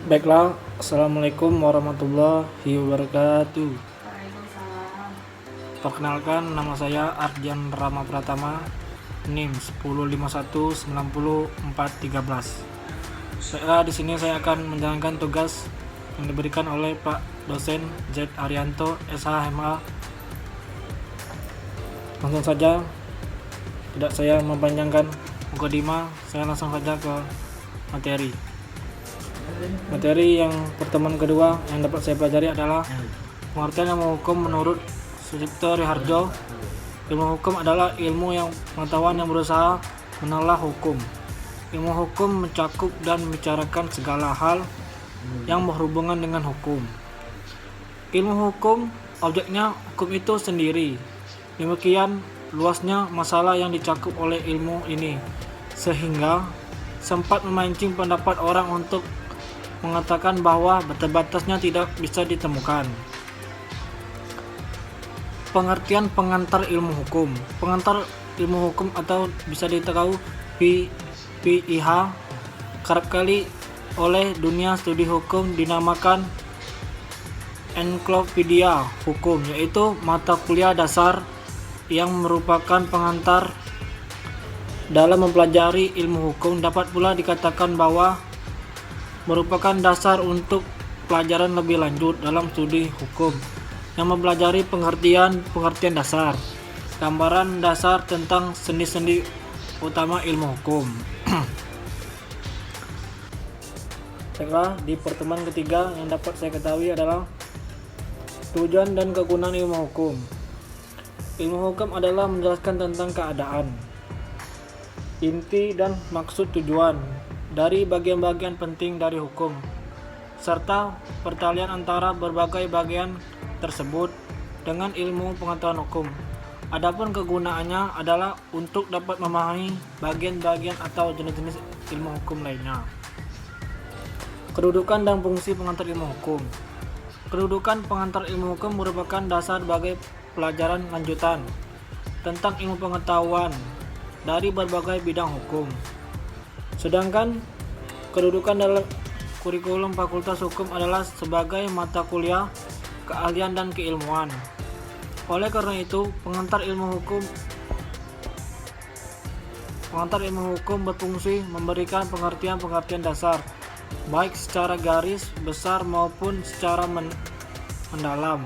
Baiklah, Assalamualaikum warahmatullahi wabarakatuh. Waalaikumsalam. Perkenalkan, nama saya Ardian Rama Pratama, NIM 105190413. Di sini saya akan menjalankan tugas yang diberikan oleh Pak Dosen Z Arianto, SH.MA. Langsung saja, tidak saya mempanjangkan mukadimah, saya langsung saja ke materi. Materi yang pertemuan kedua yang dapat saya pelajari adalah pengertian ilmu hukum menurut Sucipto Riharjo. Ilmu hukum adalah ilmu yang pengetahuan yang berusaha menelaah hukum. Ilmu hukum mencakup dan membicarakan segala hal yang berhubungan dengan hukum. Ilmu hukum, objeknya hukum itu sendiri. Demikian luasnya masalah yang dicakup oleh ilmu ini, sehingga sempat memancing pendapat orang untuk mengatakan bahwa batas-batasnya tidak bisa ditemukan. Pengertian pengantar ilmu hukum. Pengantar ilmu hukum atau bisa ditahu PIH kerap kali oleh dunia studi hukum dinamakan ensiklopedia hukum, yaitu mata kuliah dasar yang merupakan pengantar dalam mempelajari ilmu hukum. Dapat pula dikatakan bahwa merupakan dasar untuk pelajaran lebih lanjut dalam studi hukum yang mempelajari pengertian dasar, gambaran dasar tentang sendi-sendi utama ilmu hukum. Baiklah, di pertemuan ketiga yang dapat saya ketahui adalah tujuan dan kegunaan ilmu hukum. Ilmu hukum adalah menjelaskan tentang keadaan, inti dan maksud tujuan dari bagian-bagian penting dari hukum, serta pertalian antara berbagai bagian tersebut dengan ilmu pengetahuan hukum. Adapun kegunaannya adalah untuk dapat memahami bagian-bagian atau jenis-jenis ilmu hukum lainnya. Kedudukan dan fungsi pengantar ilmu hukum. Kedudukan pengantar ilmu hukum merupakan dasar bagi pelajaran lanjutan tentang ilmu pengetahuan dari berbagai bidang hukum. Sedangkan kedudukan dalam kurikulum Fakultas Hukum adalah sebagai mata kuliah keahlian dan keilmuan. Oleh karena itu, pengantar ilmu hukum berfungsi memberikan pengertian dasar, baik secara garis besar maupun secara mendalam,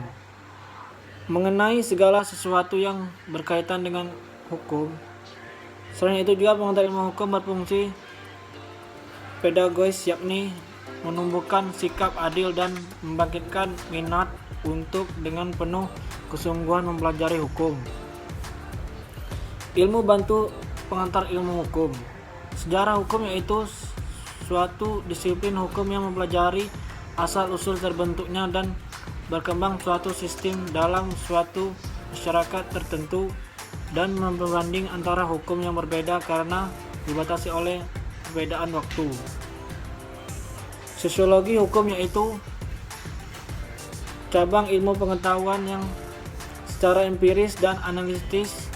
mengenai segala sesuatu yang berkaitan dengan hukum. Selain itu juga pengantar ilmu hukum berfungsi pedagogis, yakni menumbuhkan sikap adil dan membangkitkan minat untuk dengan penuh kesungguhan mempelajari hukum. Ilmu bantu pengantar ilmu hukum. Sejarah hukum yaitu suatu disiplin hukum yang mempelajari asal-usul terbentuknya dan berkembang suatu sistem dalam suatu masyarakat tertentu dan membanding antara hukum yang berbeda karena dibatasi oleh perbedaan waktu. Sosiologi hukum yaitu cabang ilmu pengetahuan yang secara empiris dan analitis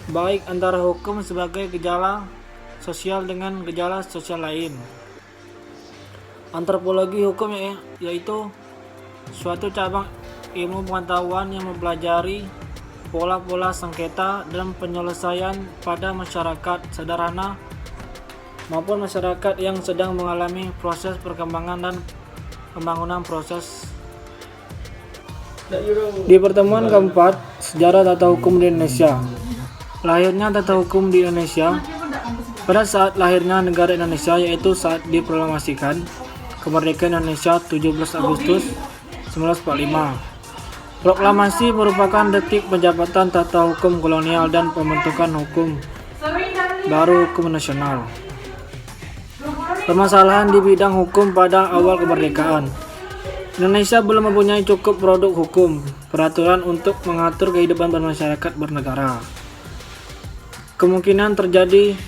baik antara hukum sebagai gejala sosial dengan gejala sosial lain. Antropologi hukum yaitu suatu cabang ilmu pengetahuan yang mempelajari pola-pola sengketa dan penyelesaian pada masyarakat sederhana maupun masyarakat yang sedang mengalami proses perkembangan dan pembangunan proses. Di pertemuan keempat, sejarah tata hukum di Indonesia. Lahirnya tata hukum di Indonesia. Pada saat lahirnya negara Indonesia, yaitu saat diproklamasikan kemerdekaan Indonesia 17 Agustus 1945. Proklamasi merupakan detik penjabatan tata hukum kolonial dan pembentukan hukum baru hukum nasional. Permasalahan di bidang hukum pada awal kemerdekaan. Indonesia belum mempunyai cukup produk hukum, peraturan untuk mengatur kehidupan bermasyarakat bernegara. Kemungkinan terjadi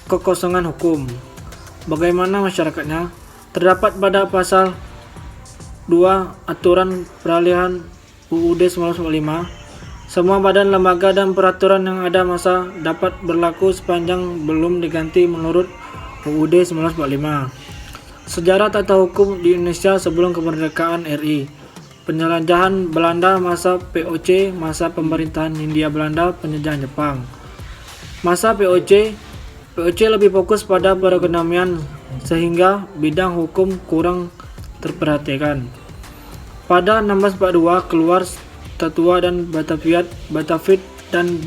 kekosongan hukum. Bagaimana masyarakatnya? Terdapat pada pasal 2 Aturan Peralihan UUD 1945. Semua badan, lembaga, dan peraturan yang ada masa dapat berlaku sepanjang belum diganti menurut UUD 1945. Sejarah tata hukum di Indonesia sebelum kemerdekaan RI. Penjelajahan Belanda masa VOC, masa pemerintahan Hindia Belanda, penjajahan Jepang. Masa VOC lebih fokus pada perekonomian sehingga bidang hukum kurang terperhatikan. Pada 1642 keluar Statua dan Batavia dan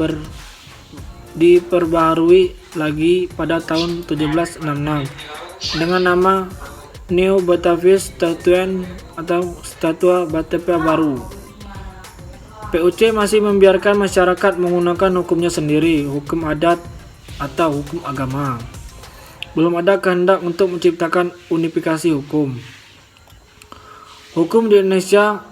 diperbaharui lagi pada tahun 1766 dengan nama New Batavia Statute atau Statua Batavia Baru. VOC masih membiarkan masyarakat menggunakan hukumnya sendiri, hukum adat atau hukum agama. Belum ada kehendak untuk menciptakan unifikasi hukum. Hukum di Indonesia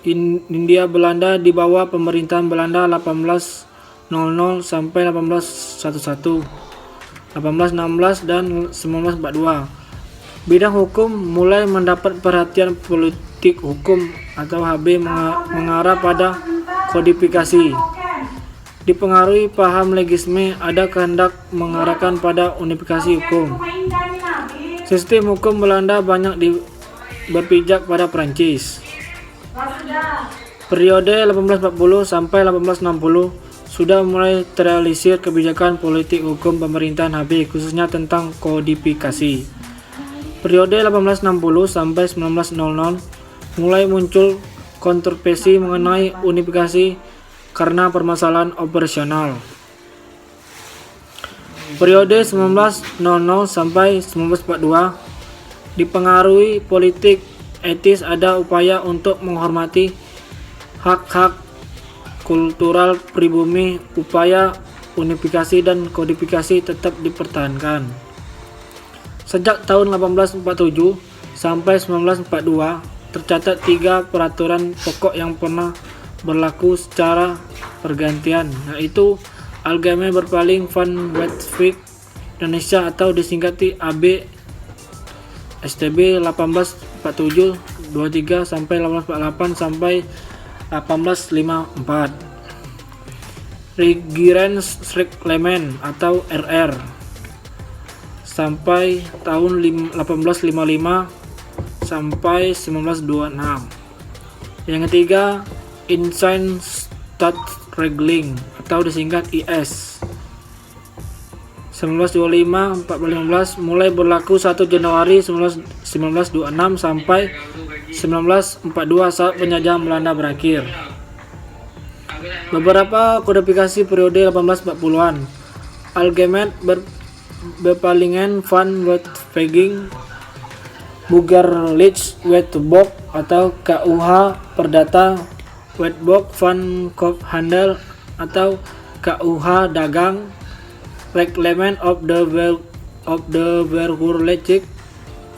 Hindia Belanda di bawah pemerintahan Belanda 1800 sampai 1811, 1816 dan 1942. Bidang hukum mulai mendapat perhatian politik hukum atau HB mengarah pada kodifikasi. Dipengaruhi paham legisme, ada kehendak mengarahkan pada unifikasi hukum. Sistem hukum Belanda banyak berpijak pada Prancis. Periode 1840 sampai 1860 sudah mulai terrealisir kebijakan politik hukum pemerintahan HB khususnya tentang kodifikasi. Periode 1860 sampai 1900 mulai muncul kontroversi mengenai unifikasi karena permasalahan operasional. Periode 1900 sampai 1942 dipengaruhi politik etis, ada upaya untuk menghormati hak-hak kultural pribumi, upaya unifikasi dan kodifikasi tetap dipertahankan. Sejak tahun 1847 sampai 1942 tercatat 3 peraturan pokok yang pernah berlaku secara pergantian, yaitu Algemene Bepaling van Wetweg Indonesia atau disingkati AB STB 1847 23 sampai 1848 sampai 1854. Regierungsreglement atau RR sampai tahun 1855 sampai 1926. Yang ketiga, Insightenstaatsregeling atau disingkat IS 1925-1415 mulai berlaku 1 Januari 1926 sampai 1942 saat penjajahan Belanda berakhir. Beberapa kodifikasi periode 1840-an. Algemene Bepalingen van Wetweging Burgerlijk Wetboek atau KUH Perdata Wetboek van Koophandel atau KUH Dagang. Reglement of the Burgerlijk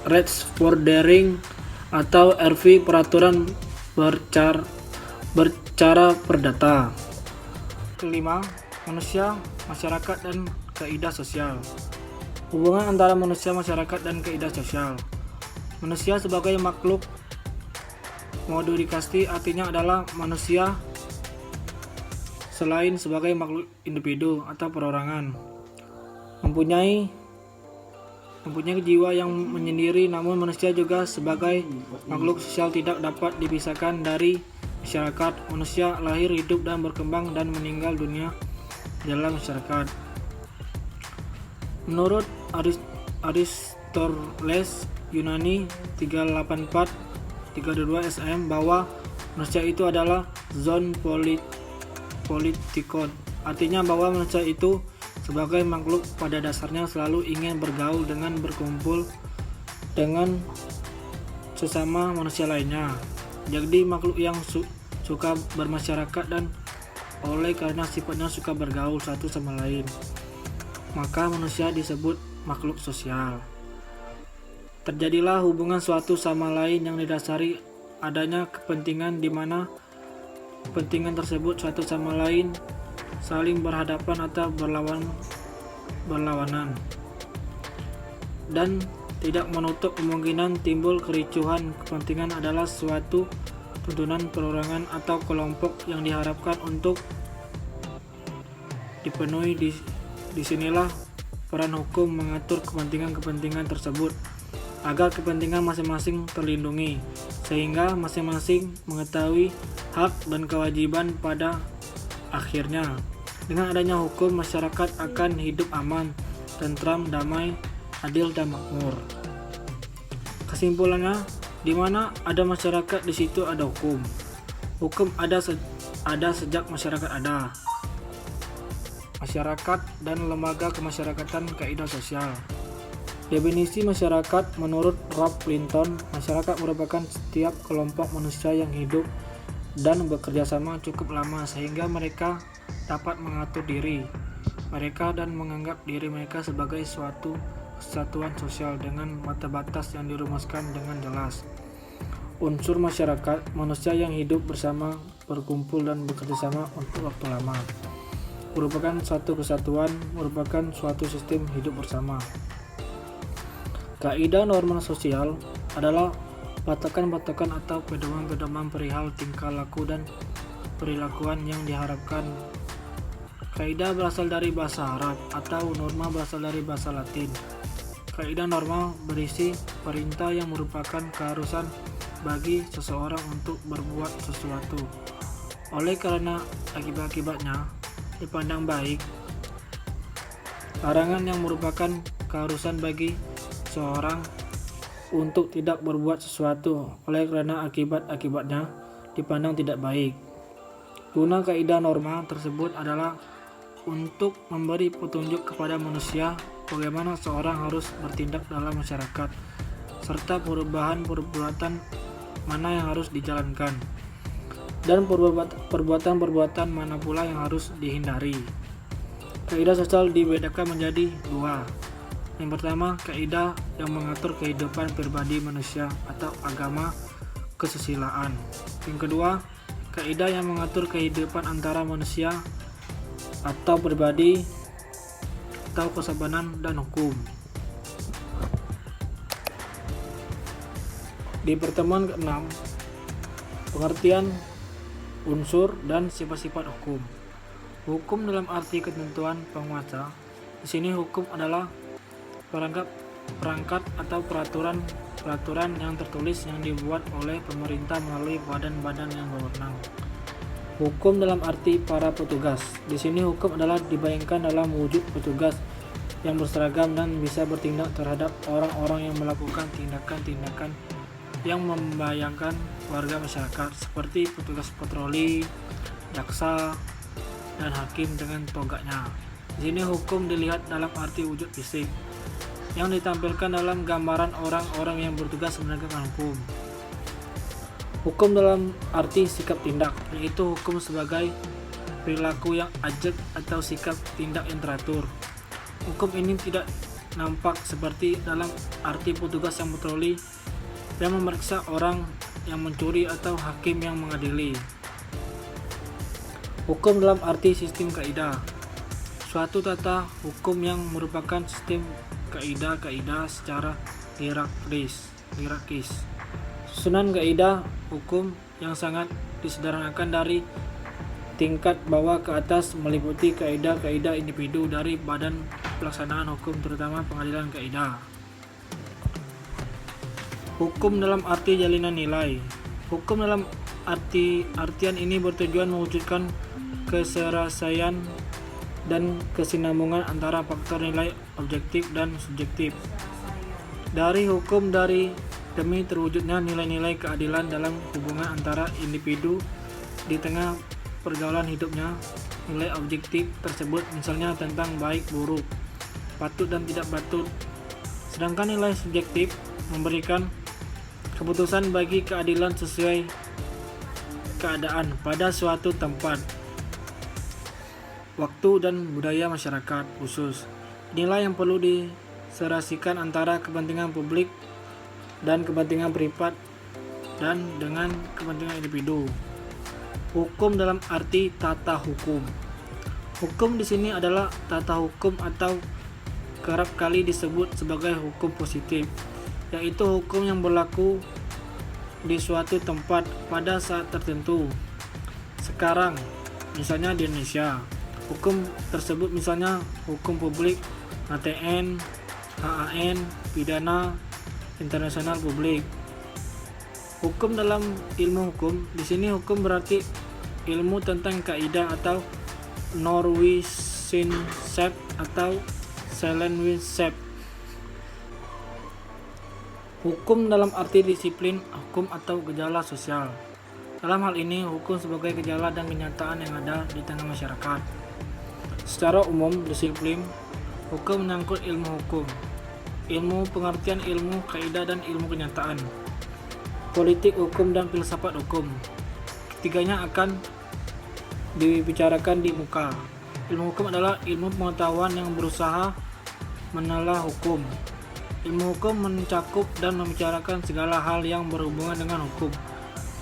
Rechtsvordering atau RV Peraturan Bercara Perdata. Kelima, manusia, masyarakat dan kaidah sosial. Hubungan antara manusia, masyarakat, dan kaidah sosial. Manusia sebagai makhluk modifikasi artinya adalah manusia selain sebagai makhluk individu atau perorangan. Mempunyai jiwa yang menyendiri, namun manusia juga sebagai makhluk sosial tidak dapat dipisahkan dari masyarakat. Manusia lahir, hidup, dan berkembang dan meninggal dunia dalam masyarakat. Menurut Aristoteles Yunani 384-322 SM bahwa manusia itu adalah zoon politikon, artinya bahwa manusia itu sebagai makhluk pada dasarnya selalu ingin bergaul dengan berkumpul dengan sesama manusia lainnya. Jadi makhluk yang suka bermasyarakat dan oleh karena sifatnya suka bergaul satu sama lain, maka manusia disebut makhluk sosial. Terjadilah hubungan suatu sama lain yang didasari adanya kepentingan di mana kepentingan tersebut suatu sama lain saling berhadapan atau berlawanan, dan tidak menutup kemungkinan timbul kericuhan. Kepentingan adalah suatu tuntunan perorangan atau kelompok yang diharapkan untuk dipenuhi. Disinilah peran hukum mengatur kepentingan-kepentingan tersebut. agar kepentingan masing-masing terlindungi, sehingga masing-masing mengetahui hak dan kewajiban pada akhirnya. Dengan adanya hukum, masyarakat akan hidup aman, tentram, damai, adil, dan makmur. Kesimpulannya, di mana ada masyarakat, di situ ada hukum. Hukum ada sejak masyarakat ada. Masyarakat dan lembaga kemasyarakatan, kaidah sosial. Definisi masyarakat menurut Ralph Linton, masyarakat merupakan setiap kelompok manusia yang hidup dan bekerja sama cukup lama sehingga mereka dapat mengatur diri mereka dan menganggap diri mereka sebagai suatu kesatuan sosial dengan mata batas yang dirumuskan dengan jelas. Unsur masyarakat, manusia yang hidup bersama, berkumpul dan bekerja sama untuk waktu lama. Merupakan suatu kesatuan, merupakan suatu sistem hidup bersama. Kaidah norma sosial adalah patokan-patokan atau pedoman-pedoman perihal tingkah laku dan perilakuan yang diharapkan. Kaidah berasal dari bahasa Arab atau norma berasal dari bahasa Latin. Kaidah norma berisi perintah yang merupakan keharusan bagi seseorang untuk berbuat sesuatu. Oleh karena akibat-akibatnya dipandang baik, larangan yang merupakan keharusan bagi seorang untuk tidak berbuat sesuatu oleh karena akibat-akibatnya dipandang tidak baik. Guna kaidah norma tersebut adalah untuk memberi petunjuk kepada manusia bagaimana seorang harus bertindak dalam masyarakat serta perubahan perbuatan mana yang harus dijalankan dan perbuatan-perbuatan mana pula yang harus dihindari. Kaidah sosial dibedakan menjadi dua. Yang pertama, kaidah yang mengatur kehidupan pribadi manusia atau agama kesusilaan. Yang kedua, kaidah yang mengatur kehidupan antara manusia atau pribadi atau kesabanan dan hukum. Di pertemuan ke-6, pengertian unsur dan sifat-sifat hukum. Hukum dalam arti ketentuan penguasa. Di sini hukum adalah perangkat atau peraturan yang tertulis yang dibuat oleh pemerintah melalui badan-badan yang berwenang. Hukum dalam arti para petugas. Di sini hukum adalah dibayangkan dalam wujud petugas yang berseragam dan bisa bertindak terhadap orang-orang yang melakukan tindakan-tindakan yang membahayakan warga masyarakat seperti petugas patroli, jaksa, dan hakim dengan toganya. Di sini hukum dilihat dalam arti wujud fisik yang ditampilkan dalam gambaran orang-orang yang bertugas menegakkan hukum. Hukum dalam arti sikap tindak, yaitu hukum sebagai perilaku yang ajak atau sikap tindak yang teratur. Hukum ini tidak nampak seperti dalam arti petugas yang patroli yang memeriksa orang yang mencuri atau hakim yang mengadili. Hukum dalam arti sistem kaidah, suatu tata hukum yang merupakan sistem kaidah-kaidah secara hierarkis. Susunan kaidah hukum yang sangat disederhanakan dari tingkat bawah ke atas meliputi kaidah-kaidah individu dari badan pelaksanaan hukum terutama pengadilan kaidah. Hukum dalam arti jalinan nilai. Hukum dalam artian ini bertujuan mewujudkan keserasian dan kesinambungan antara faktor nilai objektif dan subjektif. Dari hukum demi terwujudnya nilai-nilai keadilan dalam hubungan antara individu di tengah pergaulan hidupnya. Nilai objektif tersebut misalnya tentang baik buruk, patut dan tidak patut. Sedangkan nilai subjektif memberikan keputusan bagi keadilan sesuai keadaan pada suatu tempat, waktu dan budaya masyarakat khusus. Inilah yang perlu diserasikan antara kepentingan publik dan kepentingan privat dan dengan kepentingan individu. Hukum dalam arti tata hukum. Hukum di sini adalah tata hukum atau kerap kali disebut sebagai hukum positif, yaitu hukum yang berlaku di suatu tempat pada saat tertentu. Sekarang, misalnya di Indonesia, hukum tersebut misalnya hukum publik, HTN, HAN, pidana, internasional publik. Hukum dalam ilmu hukum, di sini hukum berarti ilmu tentang kaidah atau Norwegian atau Selenwissenschaft. Hukum dalam arti disiplin hukum atau gejala sosial. Dalam hal ini, hukum sebagai gejala dan kenyataan yang ada di tengah masyarakat. Secara umum, disiplin hukum menyangkut ilmu hukum, ilmu pengertian ilmu kaidah dan ilmu kenyataan, politik hukum dan filsafat hukum. Ketiganya akan dibicarakan di muka. Ilmu hukum adalah ilmu pengetahuan yang berusaha menelaah hukum. Ilmu hukum mencakup dan membicarakan segala hal yang berhubungan dengan hukum.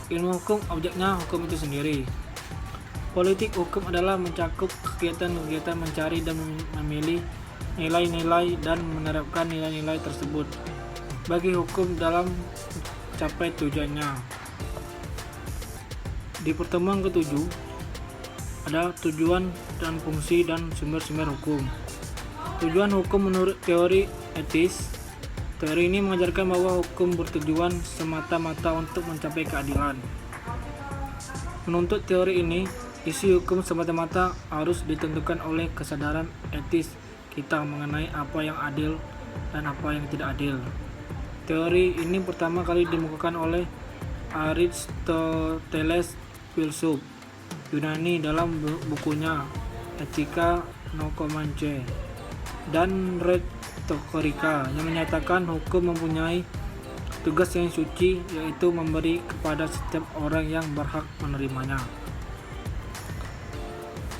Ilmu hukum objeknya hukum itu sendiri. Politik hukum adalah mencakup kegiatan-kegiatan mencari dan memilih nilai-nilai dan menerapkan nilai-nilai tersebut bagi hukum dalam mencapai tujuannya. Di pertemuan ke-7 ada tujuan dan fungsi dan sumber-sumber hukum. Tujuan hukum menurut teori etis. Teori ini mengajarkan bahwa hukum bertujuan semata-mata untuk mencapai keadilan. Menurut teori ini, isi hukum semata-mata harus ditentukan oleh kesadaran etis kita mengenai apa yang adil dan apa yang tidak adil. Teori ini pertama kali dikemukakan oleh Aristoteles, filsuf Yunani, dalam bukunya Etika Nikomache dan Rhetorica, yang menyatakan hukum mempunyai tugas yang suci, yaitu memberi kepada setiap orang yang berhak menerimanya.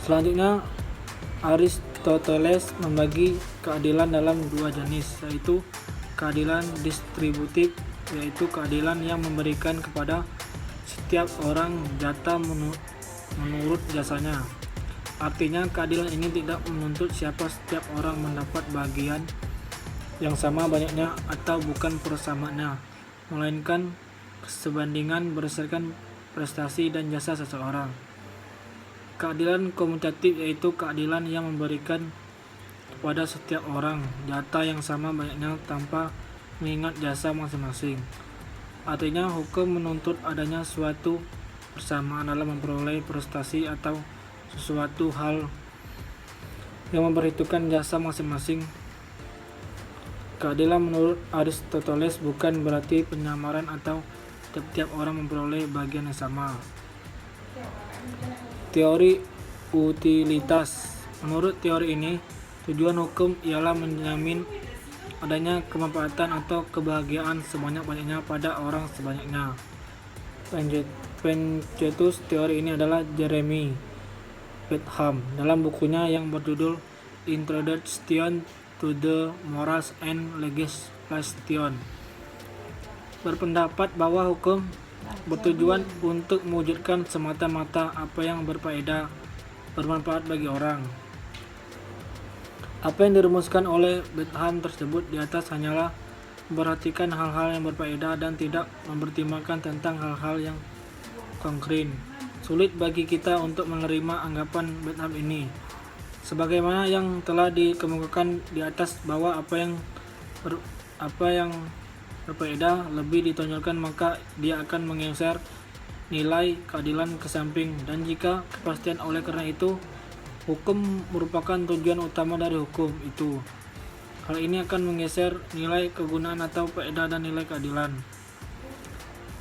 Selanjutnya, Aristoteles membagi keadilan dalam dua jenis, yaitu keadilan distributif, yaitu keadilan yang memberikan kepada setiap orang jatah menurut jasanya. Artinya, keadilan ini tidak menuntut setiap orang mendapat bagian yang sama banyaknya atau bukan persamaannya, melainkan sebandingan berdasarkan prestasi dan jasa seseorang. Keadilan komutatif, yaitu keadilan yang memberikan kepada setiap orang jatah yang sama banyaknya tanpa mengingat jasa masing-masing. Artinya, hukum menuntut adanya suatu persamaan dalam memperoleh prestasi atau sesuatu hal yang memperhitungkan jasa masing-masing. Keadilan menurut Aristoteles bukan berarti penyamaran atau tiap-tiap orang memperoleh bagian yang sama. Teori utilitas. Menurut teori ini, tujuan hukum ialah menjamin adanya kemanfaatan atau kebahagiaan sebanyak-banyaknya pada orang sebanyaknya. Pencetus teori ini adalah Jeremy Bentham dalam bukunya yang berjudul Introduction to the Morals and Legislation berpendapat bahwa hukum bertujuan untuk mewujudkan semata-mata apa yang bermanfaat bagi orang. Apa yang dirumuskan oleh Bentham tersebut di atas hanyalah memperhatikan hal-hal yang berfaedah dan tidak mempertimbangkan tentang hal-hal yang konkret. Sulit bagi kita untuk menerima anggapan Bentham ini, sebagaimana yang telah dikemukakan di atas bahwa apa yang berfaedah lebih ditonjolkan, maka dia akan menggeser nilai keadilan ke samping, dan jika kepastian. Oleh karena itu, hukum merupakan tujuan utama dari hukum itu. Hal ini akan menggeser nilai kegunaan atau faedah dan nilai keadilan.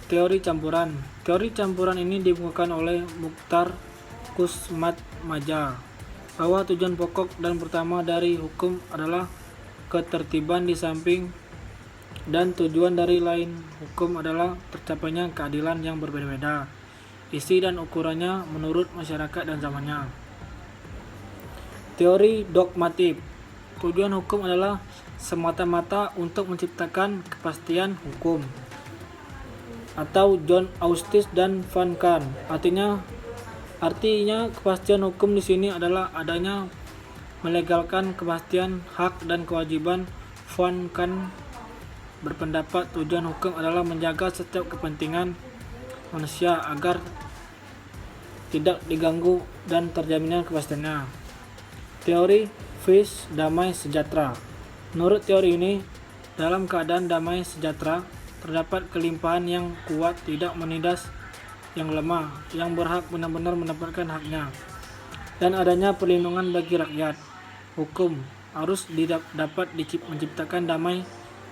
Teori campuran. Teori campuran ini dikemukakan oleh Mukhtar Kusmatmaja bahwa tujuan pokok dan pertama dari hukum adalah ketertiban di samping, dan tujuan dari lain hukum adalah tercapainya keadilan yang berbeda-beda isi dan ukurannya menurut masyarakat dan zamannya. Teori dogmatik. Tujuan hukum adalah semata-mata untuk menciptakan kepastian hukum, atau John Augustus dan Van Kant. Artinya kepastian hukum di sini adalah adanya melegalkan kepastian hak dan kewajiban. Van Kant berpendapat tujuan hukum adalah menjaga setiap kepentingan manusia agar tidak diganggu dan terjaminnya kepastiannya. Teori peace, damai sejahtera. Menurut teori ini, dalam keadaan damai sejahtera, terdapat kelimpahan yang kuat tidak menindas yang lemah, yang berhak benar-benar mendapatkan haknya, dan adanya perlindungan bagi rakyat. Hukum harus dapat menciptakan damai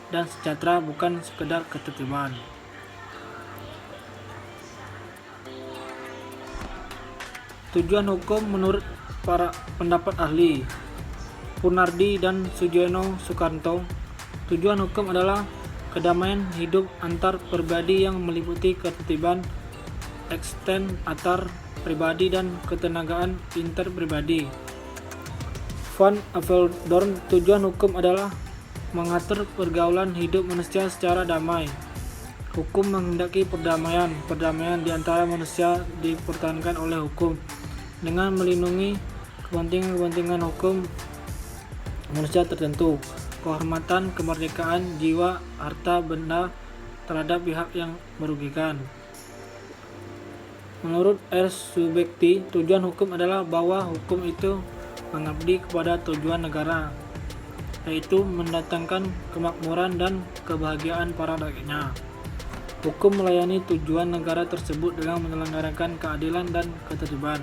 dan sejahtera, bukan sekedar ketertiban. Tujuan hukum menurut para pendapat ahli Punardi dan Sujono Sukarto, tujuan hukum adalah kedamaian hidup antar pribadi yang meliputi ketertiban ekstern antar pribadi dan ketenagaan interpribadi. Van Apeldoorn, tujuan hukum adalah mengatur pergaulan hidup manusia secara damai. Hukum menghendaki perdamaian di antara manusia dipertahankan oleh hukum dengan melindungi kepentingan hukum manusia tertentu, kehormatan, kemerdekaan jiwa, harta benda terhadap pihak yang merugikan. Menurut R. Subekti, tujuan hukum adalah bahwa hukum itu mengabdi kepada tujuan negara, yaitu mendatangkan kemakmuran dan kebahagiaan para rakyatnya. Hukum melayani tujuan negara tersebut dengan menyelenggarakan keadilan dan ketertiban.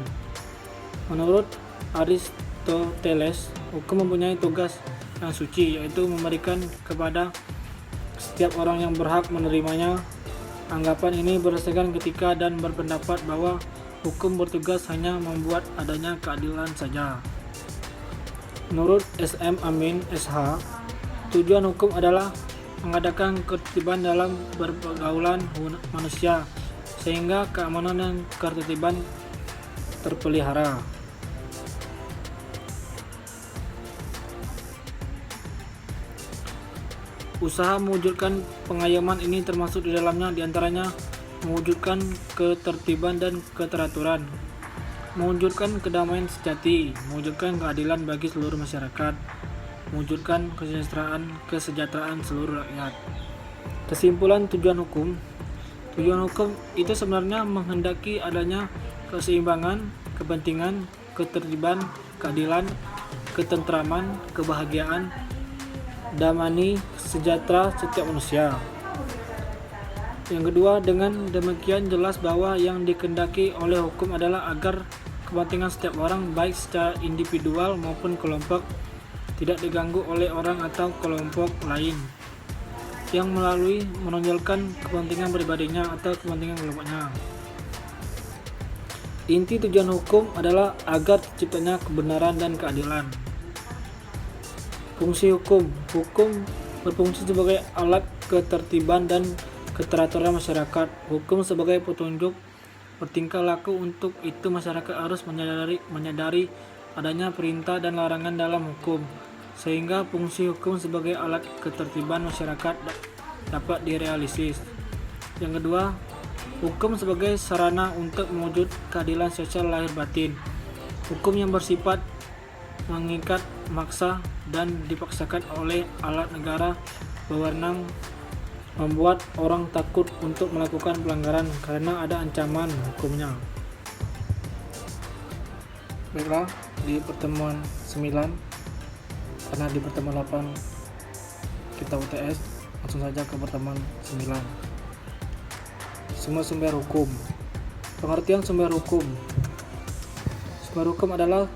Menurut Aristoteles, hukum mempunyai tugas yang suci, yaitu memberikan kepada setiap orang yang berhak menerimanya. Anggapan ini berdasarkan ketika dan berpendapat bahwa hukum bertugas hanya membuat adanya keadilan saja. Menurut S.M. Amin, S.H., tujuan hukum adalah mengadakan ketertiban dalam pergaulan manusia, sehingga keamanan dan ketertiban terpelihara. Usaha mewujudkan pengayoman ini termasuk di dalamnya diantaranya mewujudkan ketertiban dan keteraturan, mewujudkan kedamaian sejati, mewujudkan keadilan bagi seluruh masyarakat, mewujudkan kesejahteraan seluruh rakyat. Kesimpulan tujuan hukum itu sebenarnya menghendaki adanya keseimbangan, kepentingan, ketertiban, keadilan, ketentraman, kebahagiaan, damani, sejahtera setiap manusia. Yang kedua, dengan demikian jelas bahwa yang dikehendaki oleh hukum adalah agar kepentingan setiap orang, baik secara individual maupun kelompok, tidak diganggu oleh orang atau kelompok lain yang melalui menonjolkan kepentingan pribadinya atau kepentingan kelompoknya. Inti tujuan hukum adalah agar terciptanya kebenaran dan keadilan. Fungsi hukum berfungsi sebagai alat ketertiban dan keteraturan masyarakat. Hukum sebagai petunjuk bertingkah laku. Untuk itu masyarakat harus menyadari adanya perintah dan larangan dalam hukum, sehingga fungsi hukum sebagai alat ketertiban masyarakat dapat direalisasi. Yang kedua, hukum sebagai sarana untuk mewujud keadilan sosial lahir batin. Hukum yang bersifat mengikat, maksa, dan dipaksakan oleh alat negara berwenang membuat orang takut untuk melakukan pelanggaran karena ada ancaman hukumnya. Baiklah, di pertemuan 9, karena di pertemuan 8 kita UTS, langsung saja ke pertemuan 9. Sumber hukum. Pengertian sumber hukum. Sumber hukum adalah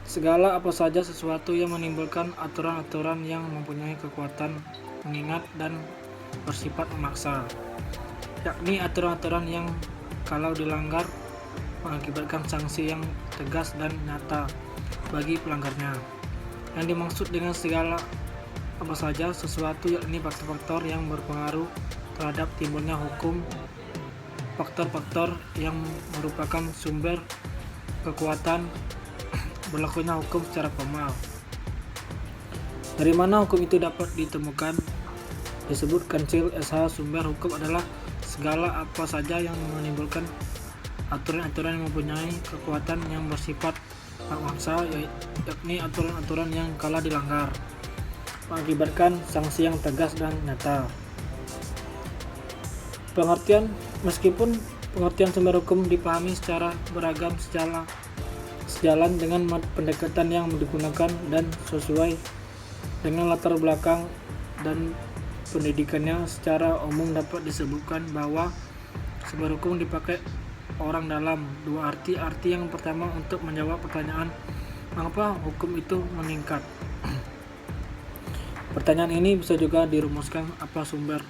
segala apa saja sesuatu yang menimbulkan aturan-aturan yang mempunyai kekuatan mengingat dan bersifat memaksa, yakni aturan-aturan yang kalau dilanggar mengakibatkan sanksi yang tegas dan nyata bagi pelanggarnya. Yang dimaksud dengan segala apa saja sesuatu yakni faktor-faktor yang berpengaruh terhadap timbulnya hukum, faktor-faktor yang merupakan sumber kekuatan berlakunya hukum secara formal. Dari mana hukum itu dapat ditemukan? Disebut Kancil SH, sumber hukum adalah segala apa saja yang menimbulkan aturan-aturan yang mempunyai kekuatan yang bersifat memaksa, yakni aturan-aturan yang kala dilanggar mengakibatkan sanksi yang tegas dan nyata. Meskipun pengertian sumber hukum dipahami secara beragam sejalan dengan pendekatan yang digunakan dan sesuai Dengan latar belakang dan pendidikannya, secara umum dapat disebutkan bahwa sumber hukum dipakai orang dalam dua arti. Arti yang pertama untuk menjawab pertanyaan mengapa hukum itu meningkat. Pertanyaan ini bisa juga dirumuskan apa sumber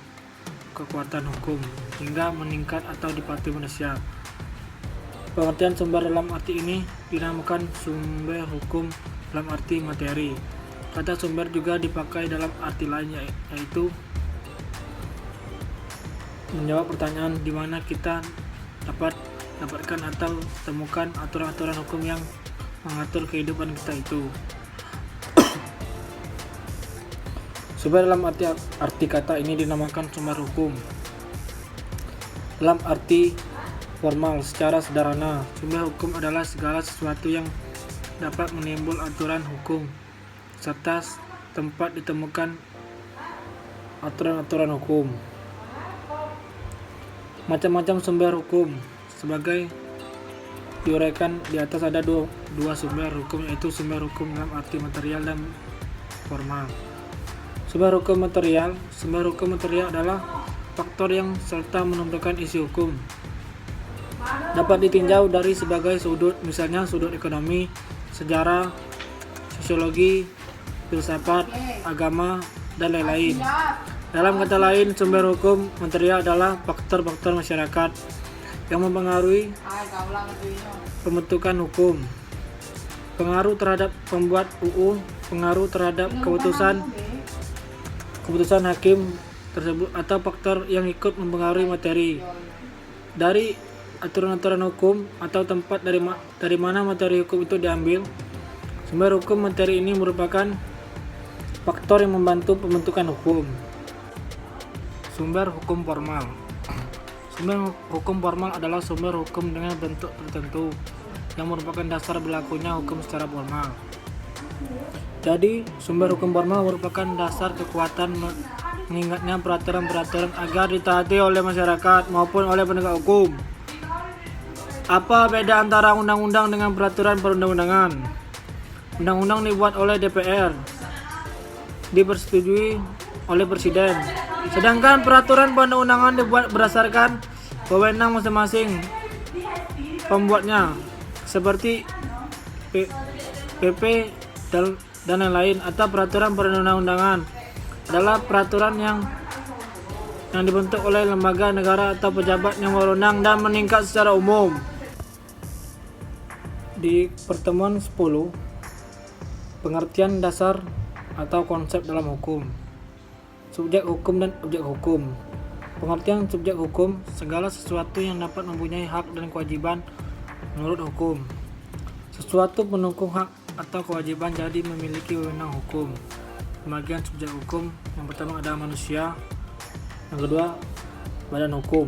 kekuatan hukum hingga meningkat atau dipatuhi manusia. Pengertian sumber dalam arti ini dinamakan sumber hukum dalam arti materi. Kata sumber juga dipakai dalam arti lain, yaitu menjawab pertanyaan di mana kita dapatkan atau temukan aturan-aturan hukum yang mengatur kehidupan kita itu. Sumber dalam arti kata ini dinamakan sumber hukum. Dalam arti formal, secara sederhana, sumber hukum adalah segala sesuatu yang dapat menimbul aturan hukum serta tempat ditemukan aturan-aturan hukum. Macam-macam sumber hukum. Sebagai diuraikan di atas, ada dua sumber hukum, yaitu sumber hukum dalam arti material dan formal. Sumber hukum material adalah faktor yang serta menentukan isi hukum. Dapat ditinjau dari sebagai sudut, misalnya sudut ekonomi, sejarah, sosiologi, filsafat, agama, dan lain-lain. Dalam kata lain, sumber hukum material adalah faktor-faktor masyarakat yang mempengaruhi pembentukan hukum, pengaruh terhadap pembuat UU, pengaruh terhadap keputusan hakim tersebut, atau faktor yang ikut mempengaruhi materi. Dari aturan-aturan hukum atau tempat dari mana materi hukum itu diambil, sumber hukum materi ini merupakan faktor yang membantu pembentukan hukum. Sumber hukum formal. Sumber hukum formal adalah sumber hukum dengan bentuk tertentu yang merupakan dasar berlakunya hukum secara formal. Jadi, sumber hukum formal merupakan dasar kekuatan mengingatnya peraturan-peraturan agar ditaati oleh masyarakat maupun oleh penegak hukum. Apa beda antara undang-undang dengan peraturan perundang-undangan? Undang-undang dibuat oleh DPR, dipersetujui oleh Presiden. Sedangkan peraturan perundang-undangan dibuat berdasarkan wewenang masing-masing pembuatnya, seperti PP dan lain-lain. Atau peraturan perundang-undangan adalah peraturan yang dibentuk oleh lembaga negara atau pejabat yang berwenang dan meningkat secara umum. Di pertemuan 10, pengertian dasar atau konsep dalam hukum. Subjek hukum dan objek hukum. Pengertian subjek hukum, segala sesuatu yang dapat mempunyai hak dan kewajiban menurut hukum. Sesuatu pendukung hak atau kewajiban jadi memiliki wewenang hukum. Pembagian subjek hukum, yang pertama ada manusia, yang kedua badan hukum.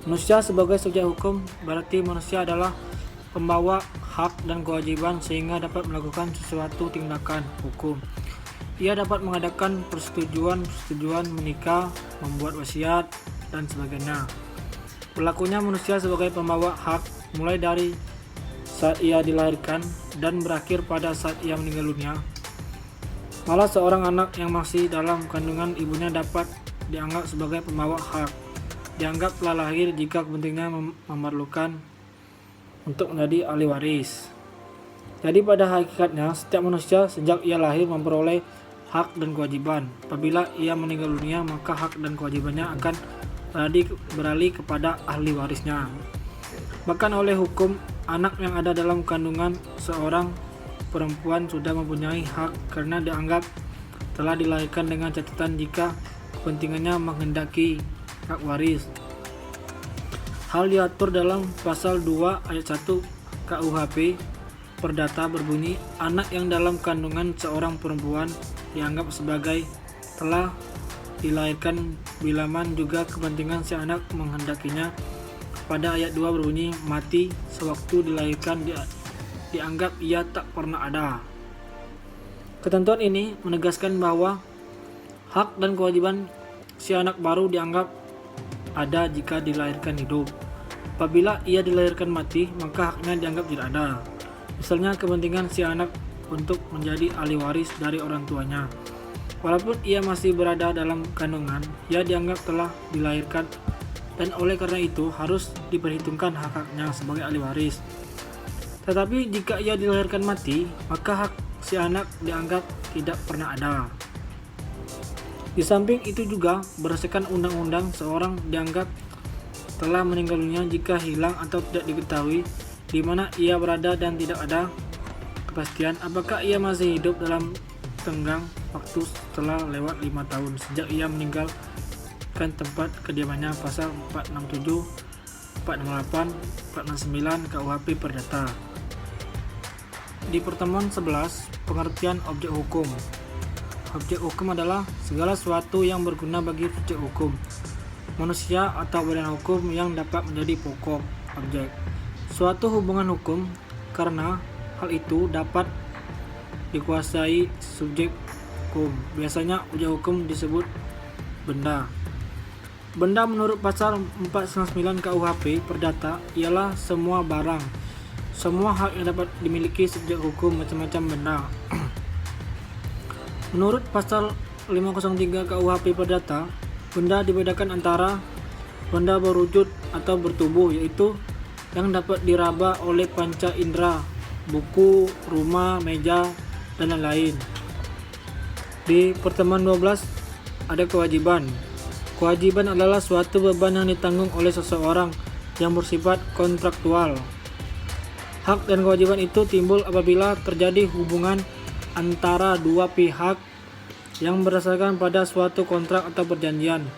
Manusia sebagai subjek hukum berarti manusia adalah pembawa hak dan kewajiban sehingga dapat melakukan sesuatu tindakan hukum. Ia dapat mengadakan persetujuan menikah, membuat wasiat, dan sebagainya. Berlakunya manusia sebagai pembawa hak mulai dari saat ia dilahirkan dan berakhir pada saat ia meninggal dunia. Malah seorang anak yang masih dalam kandungan ibunya dapat dianggap sebagai pembawa hak. Dianggap telah lahir jika kepentingannya memerlukan untuk menjadi ahli waris. Jadi pada hakikatnya setiap manusia sejak ia lahir memperoleh hak dan kewajiban. Apabila ia meninggal dunia, maka hak dan kewajibannya akan beralih kepada ahli warisnya. Bahkan oleh hukum, anak yang ada dalam kandungan seorang perempuan sudah mempunyai hak karena dianggap telah dilahirkan dengan catatan jika kepentingannya menghendaki hak waris. Hal diatur dalam pasal 2 ayat 1 KUHP Perdata berbunyi, anak yang dalam kandungan seorang perempuan dianggap sebagai telah dilahirkan bila mana juga kepentingan si anak menghendakinya. Pada ayat 2 berbunyi, mati sewaktu dilahirkan dianggap ia tak pernah ada. Ketentuan ini menegaskan bahwa hak dan kewajiban si anak baru dianggap ada jika dilahirkan hidup. Apabila ia dilahirkan mati, maka haknya dianggap tidak ada. Misalnya kepentingan si anak untuk menjadi ahli waris dari orang tuanya. Walaupun ia masih berada dalam kandungan, ia dianggap telah dilahirkan dan oleh karena itu harus diperhitungkan hak-haknya sebagai ahli waris. Tetapi jika ia dilahirkan mati, maka hak si anak dianggap tidak pernah ada. Di samping itu juga, berdasarkan undang-undang, seorang dianggap telah meninggal dunia jika hilang atau tidak diketahui di mana ia berada dan tidak ada kepastian apakah ia masih hidup dalam tenggang waktu setelah lewat 5 tahun sejak ia meninggalkan tempat kediamannya. Pasal 467, 468, 469 KUHP Perdata. Di pertemuan 11, pengertian objek hukum. Objek hukum adalah segala sesuatu yang berguna bagi subjek hukum, manusia atau badan hukum yang dapat menjadi pokok objek suatu hubungan hukum, karena hal itu dapat dikuasai subjek hukum. Biasanya objek hukum disebut benda. Benda menurut pasal 499 KUHP Perdata ialah semua barang, semua hak yang dapat dimiliki subjek hukum, macam-macam benda. Menurut pasal 503 KUHP Perdata, benda dibedakan antara benda berwujud atau bertubuh, yaitu yang dapat diraba oleh panca indera, buku, rumah, meja, dan lain-lain. Di pertemuan 12 ada kewajiban. Kewajiban adalah suatu beban yang ditanggung oleh seseorang yang bersifat kontraktual. Hak dan kewajiban itu timbul apabila terjadi hubungan antara dua pihak yang berdasarkan pada suatu kontrak atau perjanjian.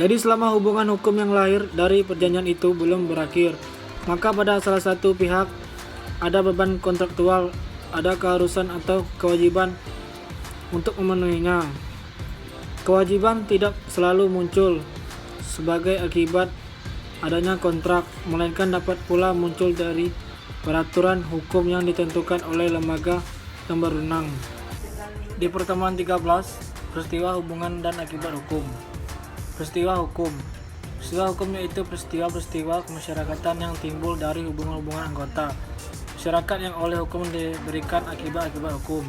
Jadi selama hubungan hukum yang lahir dari perjanjian itu belum berakhir, maka pada salah satu pihak ada beban kontraktual, ada keharusan atau kewajiban untuk memenuhinya. Kewajiban tidak selalu muncul sebagai akibat adanya kontrak, melainkan dapat pula muncul dari peraturan hukum yang ditentukan oleh lembaga yang berwenang. Di pertemuan 13, peristiwa hubungan dan akibat hukum. Peristiwa hukum. Peristiwa hukum yaitu peristiwa-peristiwa kemasyarakatan yang timbul dari hubungan-hubungan anggota masyarakat yang oleh hukum diberikan akibat-akibat hukum.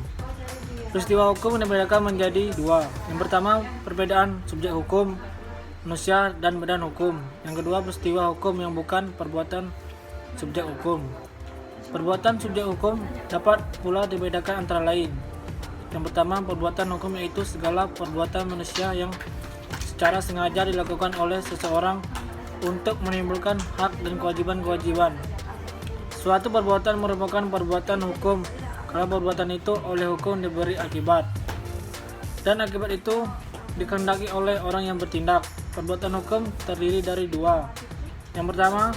Peristiwa hukum dibedakan menjadi dua. Yang pertama, perbedaan subjek hukum, manusia dan badan hukum. Yang kedua, peristiwa hukum yang bukan perbuatan subjek hukum. Perbuatan subjek hukum dapat pula dibedakan antara lain. Yang pertama, perbuatan hukum yaitu segala perbuatan manusia yang secara sengaja dilakukan oleh seseorang untuk menimbulkan hak dan kewajiban-kewajiban. Suatu perbuatan merupakan perbuatan hukum kalau perbuatan itu oleh hukum diberi akibat, dan akibat itu dikehendaki oleh orang yang bertindak. Perbuatan hukum terdiri dari dua. Yang pertama,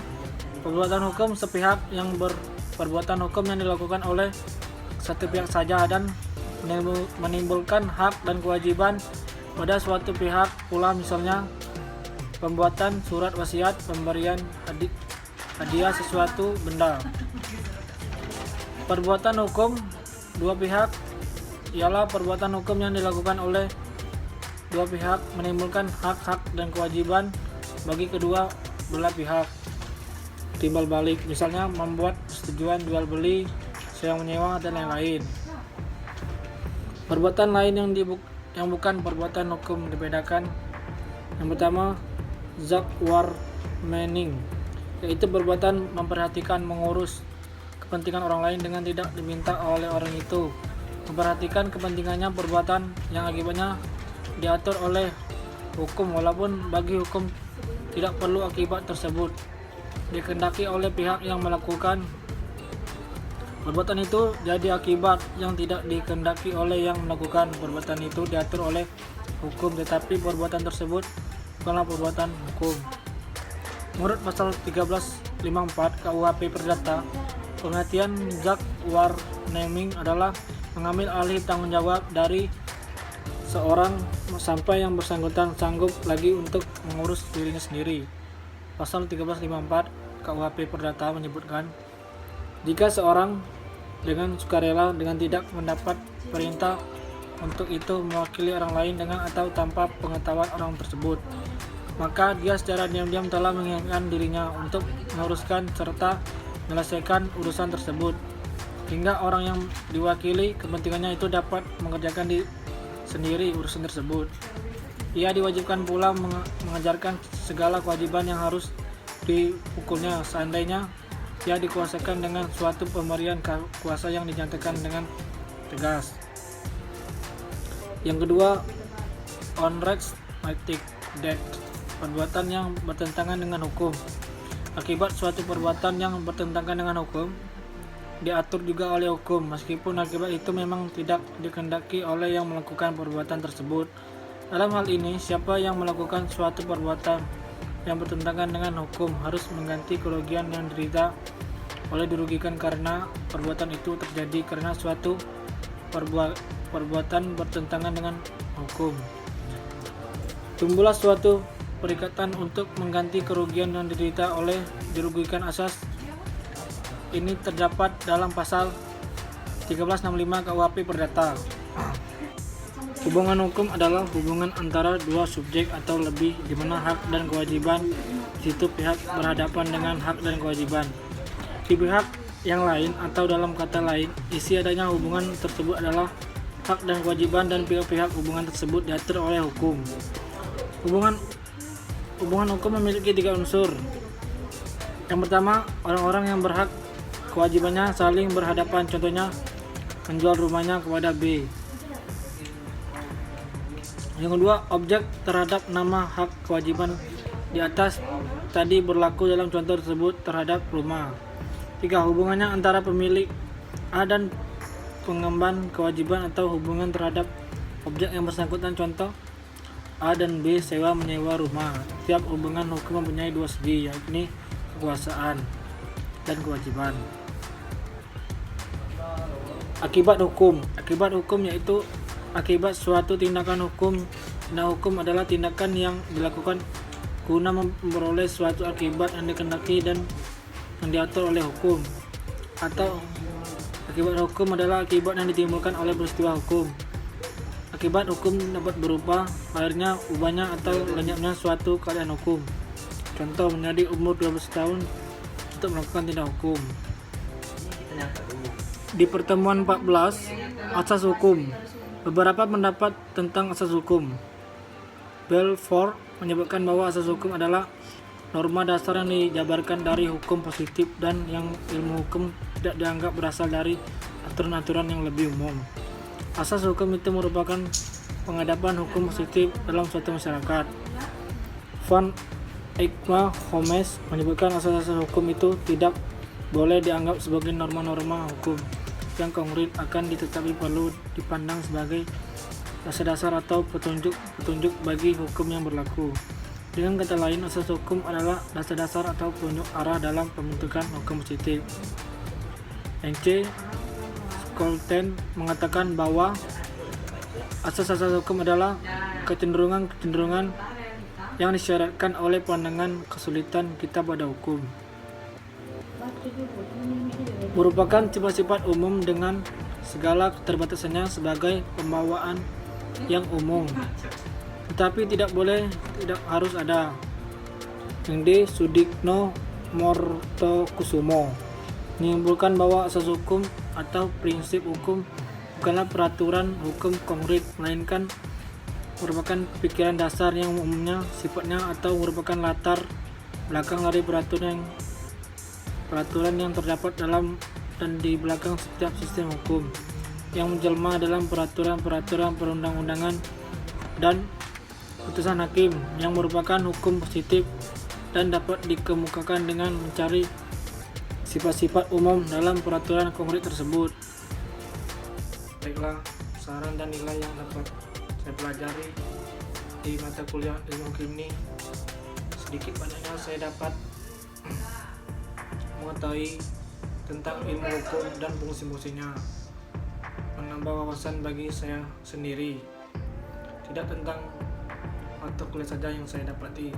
perbuatan hukum sepihak yang perbuatan hukum yang dilakukan oleh satu pihak saja dan menimbulkan hak dan kewajiban pada suatu pihak pula, misalnya pembuatan surat wasiat, pemberian hadiah sesuatu benda. Perbuatan hukum dua pihak ialah perbuatan hukum yang dilakukan oleh dua pihak menimbulkan hak-hak dan kewajiban bagi kedua belah pihak. Timbal balik, misalnya membuat persetujuan jual beli, sewa menyewa, dan lain-lain. Perbuatan lain yang bukan perbuatan hukum dibedakan. Yang pertama, zakwarmening, yaitu perbuatan memperhatikan, mengurus kepentingan orang lain dengan tidak diminta oleh orang itu. Memperhatikan kepentingannya, perbuatan yang akibatnya diatur oleh hukum walaupun bagi hukum tidak perlu akibat tersebut dikehendaki oleh pihak yang melakukan perbuatan itu jadi akibat yang tidak dikehendaki oleh yang melakukan perbuatan itu diatur oleh hukum, tetapi perbuatan tersebut bukanlah perbuatan hukum. Menurut pasal 1354 KUHP Perdata, pengertian zakwarneming adalah mengambil alih tanggung jawab dari seorang sampai yang bersangkutan sanggup lagi untuk mengurus dirinya sendiri. Pasal 1354 KUHP Perdata menyebutkan, jika seorang dengan sukarela dengan tidak mendapat perintah untuk itu mewakili orang lain dengan atau tanpa pengetahuan orang tersebut, maka dia secara diam-diam telah mengingatkan dirinya untuk menguruskan serta menyelesaikan urusan tersebut. hingga orang yang diwakili kepentingannya itu dapat mengerjakan sendiri urusan tersebut. Ia diwajibkan pula mengajarkan segala kewajiban yang harus dipukulnya seandainya ia dikuasakan dengan suatu pemberian kuasa yang dinyatakan dengan tegas. Yang kedua, unrestricted debt, perbuatan yang bertentangan dengan hukum. Akibat suatu perbuatan yang bertentangan dengan hukum diatur juga oleh hukum, meskipun akibat itu memang tidak dikehendaki oleh yang melakukan perbuatan tersebut. Dalam hal ini, siapa yang melakukan suatu perbuatan yang bertentangan dengan hukum harus mengganti kerugian yang dirugikan karena perbuatan itu terjadi karena suatu perbuatan bertentangan dengan hukum. Timbullah suatu perikatan untuk mengganti kerugian yang dirugikan. Asas ini terdapat dalam pasal 1365 KUHP Perdata. Hubungan hukum adalah hubungan antara dua subjek atau lebih di mana hak dan kewajiban di situ pihak berhadapan dengan hak dan kewajiban di pihak yang lain, atau dalam kata lain, isi adanya hubungan tersebut adalah hak dan kewajiban dan pihak-pihak hubungan tersebut diatur oleh hukum. Hubungan hukum memiliki 3 unsur. Yang pertama, orang-orang yang berhak kewajibannya saling berhadapan, contohnya menjual rumahnya kepada B. Yang kedua, objek terhadap nama hak kewajiban di atas tadi berlaku dalam contoh tersebut terhadap rumah. 3. Hubungannya antara pemilik A dan pengemban kewajiban atau hubungan terhadap objek yang bersangkutan, contoh A dan B sewa menyewa rumah. Tiap hubungan hukum mempunyai 2 segi, yakni kekuasaan dan kewajiban. Akibat hukum yaitu akibat suatu tindakan hukum. Tindakan hukum adalah tindakan yang dilakukan guna memperoleh suatu akibat yang dikehendaki dan yang diatur oleh hukum. Atau akibat hukum adalah akibat yang ditimbulkan oleh peristiwa hukum. Akibat hukum dapat berupa lahirnya, ubahnya, atau lenyapnya suatu keadaan hukum. Contoh, menjadi umur 12 tahun untuk melakukan tindak hukum. Di pertemuan 14, asas hukum. Beberapa pendapat tentang asas hukum. Balfour menyebutkan bahwa asas hukum adalah norma dasar yang dijabarkan dari hukum positif dan yang ilmu hukum tidak dianggap berasal dari aturan-aturan yang lebih umum. Asas hukum itu merupakan pengadapan hukum positif dalam suatu masyarakat. Van Eyck Homes menyebutkan asas-asas hukum itu tidak boleh dianggap sebagai norma-norma hukum yang konkret, akan tetapi perlu dipandang sebagai dasar-dasar atau petunjuk bagi hukum yang berlaku. Dengan kata lain, asas hukum adalah dasar-dasar atau petunjuk arah dalam pembentukan hukum positif. N.C. Scholten mengatakan bahwa asas-asas hukum adalah kecenderungan yang disyaratkan oleh pandangan kesulitan kita pada hukum. Merupakan sifat-sifat umum dengan segala keterbatasannya sebagai pembawaan yang umum, tetapi tidak harus ada. Yang D. Sudikno Mortokusumo menyimpulkan bahwa asas hukum atau prinsip hukum bukanlah peraturan hukum konkret, melainkan merupakan pikiran dasar yang umumnya sifatnya atau merupakan latar belakang dari peraturan yang terdapat dalam dan di belakang setiap sistem hukum yang menjelma dalam peraturan perundang-undangan dan putusan hakim yang merupakan hukum positif dan dapat dikemukakan dengan mencari sifat-sifat umum dalam peraturan konkret tersebut. Baiklah, saran dan nilai yang dapat saya pelajari di mata kuliah ilmu hukum ini, sedikit banyaknya saya dapat mengetahui tentang ilmu hukum dan fungsi-fungsinya, menambah wawasan bagi saya sendiri, tidak tentang mata kuliah saja yang saya dapati.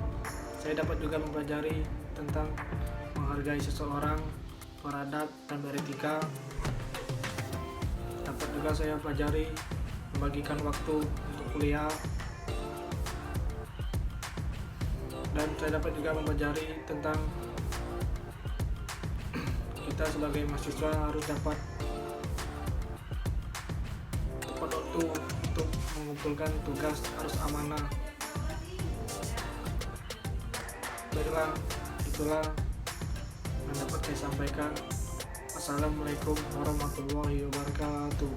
Saya dapat juga mempelajari tentang menghargai seseorang, beradab dan beretika. Dapat juga saya pelajari membagikan waktu untuk kuliah, dan saya dapat juga mempelajari tentang kita sebagai mahasiswa harus dapat waktu untuk mengumpulkan tugas harus amanah. Itulah yang dapat saya sampaikan. Assalamualaikum warahmatullahi wabarakatuh.